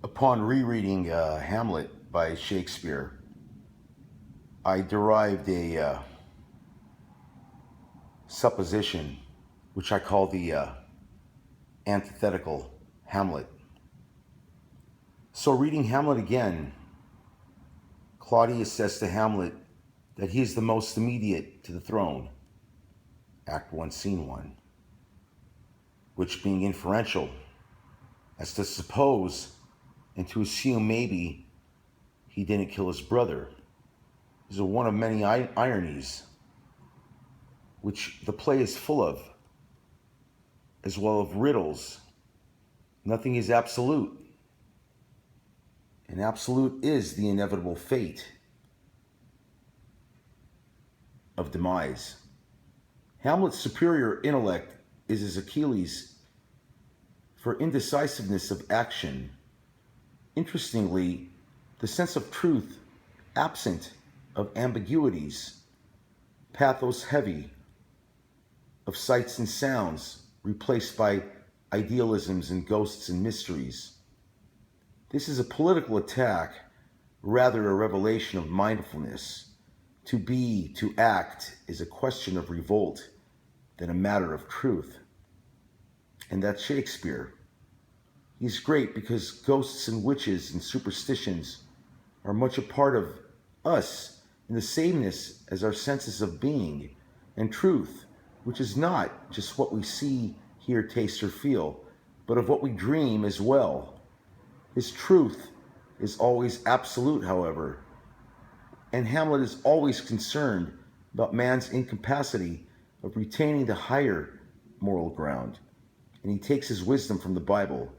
Upon rereading Hamlet by Shakespeare, I derived a supposition, which I call the antithetical Hamlet. So, reading Hamlet again, Claudius says to Hamlet that he is the most immediate to the throne, Act 1, Scene 1, which being inferential, as to suppose and to assume maybe he didn't kill his brother, is one of many ironies which the play is full of, as well as riddles. Nothing is absolute, and absolute is the inevitable fate of demise. Hamlet's superior intellect is his Achilles for indecisiveness of action. Interestingly, the sense of truth absent of ambiguities, pathos heavy, of sights and sounds replaced by idealisms and ghosts and mysteries. This is a political attack, rather a revelation of mindfulness. To be, to act, is a question of revolt than a matter of truth. And that's Shakespeare. He's great because ghosts and witches and superstitions are much a part of us in the sameness as our senses of being, and truth, which is not just what we see, hear, taste, or feel, but of what we dream as well. His truth is always absolute, however, and Hamlet is always concerned about man's incapacity of retaining the higher moral ground, and he takes his wisdom from the Bible,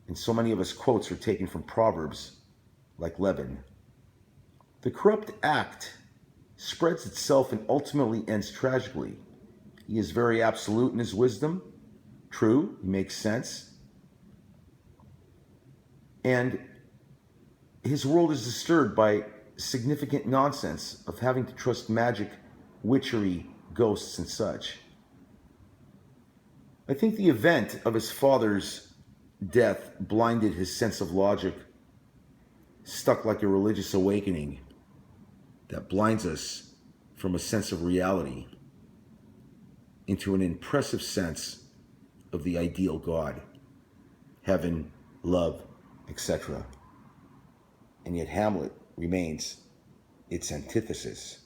and so many of his quotes are taken from Proverbs, like Levin. The corrupt act spreads itself and ultimately ends tragically. He is very absolute in his wisdom. True, he makes sense. And his world is disturbed by significant nonsense of having to trust magic, witchery, ghosts, and such. I think the event of his father's death blinded his sense of logic, stuck like a religious awakening that blinds us from a sense of reality into an impressive sense of the ideal God, heaven, love, etc. And yet Hamlet remains its antithesis.